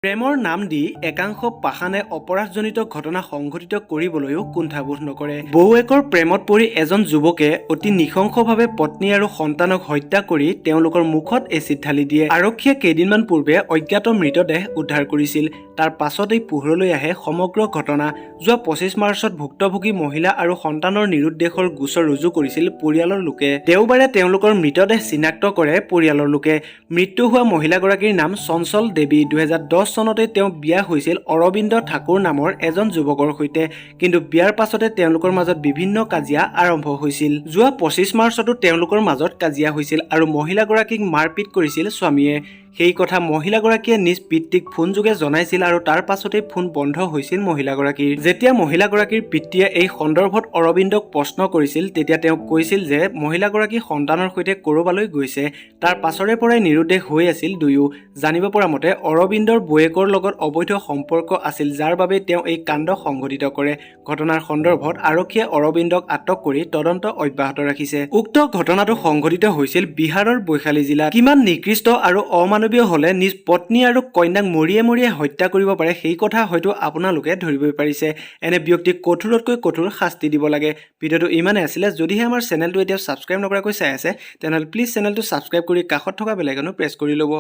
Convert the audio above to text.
প্ৰেমৰ নাম দি একাংশ পাষাণে অপৰাধজনিত ঘটনা সংঘটিত কৰিবলৈও কুণ্ঠাবোধ নকৰে। বৌৱেকৰ প্ৰেমত পৰি এজন যুৱকে অতি নৃশংসভাৱে পত্নী আৰু সন্তানক হত্যা কৰি তেওঁলোকৰ মুখত এচিড ঢালি দিয়ে। আৰক্ষীয়ে কেইদিনমান পূৰ্বে অজ্ঞাত মৃতদেহ উদ্ধাৰ কৰিছিল। তাৰ পাছতেই পোহৰলৈ আহে সমগ্ৰ ঘটনা। যোৱা 25 মাৰ্চত ভুক্তভোগী মহিলা আৰু সন্তানৰ নিৰুদ্দেশৰ গোচৰ ৰুজু কৰিছিল পৰিয়ালৰ লোকে। দেওবাৰে তেওঁলোকৰ মৃতদেহ চিনাক্ত কৰে পৰিয়ালৰ লোকে। মৃত্যু হোৱা মহিলাগৰাকীৰ নাম চঞ্চল দেৱী। 2010 চনতে তেওঁ বিয়া হৈছিল অৰবিন্দ ঠাকুৰ নামৰ এজন যুৱকৰ সৈতে। কিন্তু বিয়াৰ পাছতে তেওঁলোকৰ মাজত বিভিন্ন কাজিয়া আৰম্ভ হৈছিল। যোৱা 25 মাৰ্চতো তেওঁলোকৰ মাজত কাজিয়া হৈছিল আৰু মহিলাগৰাকীক মাৰপিট কৰিছিল স্বামীয়ে। সেই কথা মহিলাগৰাকীয়ে নিজ পিতৃক ফোনযোগে জনাইছিল আৰু তাৰ পাছতেই ফোন বন্ধ হৈছিল মহিলাগৰাকীৰ। যেতিয়া মহিলাগৰাকীৰ পিতৃয়ে এই সন্দৰ্ভত অৰবিন্দক প্ৰশ্ন কৰিছিল তেতিয়া তেওঁ কৈছিল যে মহিলাগৰাকী সন্তানৰ সৈতে ক'ৰবালৈ গৈছে। তাৰ পাছৰে পৰাই নিৰুদ্দেশ হৈ আছিল দুয়ো। জানিব পৰা মতে অৰবিন্দৰ বৌৱেকৰ লগত অবৈধ সম্পৰ্ক আছিল, যাৰ বাবে তেওঁ এই কাণ্ড সংঘটিত কৰে। ঘটনাৰ সন্দৰ্ভত আৰক্ষীয়ে অৰবিন্দক আটক কৰি তদন্ত অব্যাহত ৰাখিছে। উক্ত ঘটনাটো সংঘটিত হৈছিল বিহাৰৰ বৈশালী জিলাত। কিমান নিকৃষ্ট আৰু অমানৱীয় হলে নিজ পত্নী আৰু কন্যাক মৰিয়ে মৰিয়ে হত্যা কৰিব পাৰে সেই কথা হয়তো আপোনালোকে ধৰিবই পাৰিছে। এনে ব্যক্তিক কঠোৰতকৈ কঠোৰ শাস্তি দিব লাগে। ভিডিঅ'টো ইমানেই আছিলে। যদিহে আমাৰ চেনেলটো এতিয়া ছাবস্ক্ৰাইব নকৰাকৈ চাই আছে তেনেহ'লে প্লিজ চেনেলটো ছাবস্ক্ৰাইব কৰি কাষত থকা বেল আইকনটো প্ৰেছ কৰি ল'ব।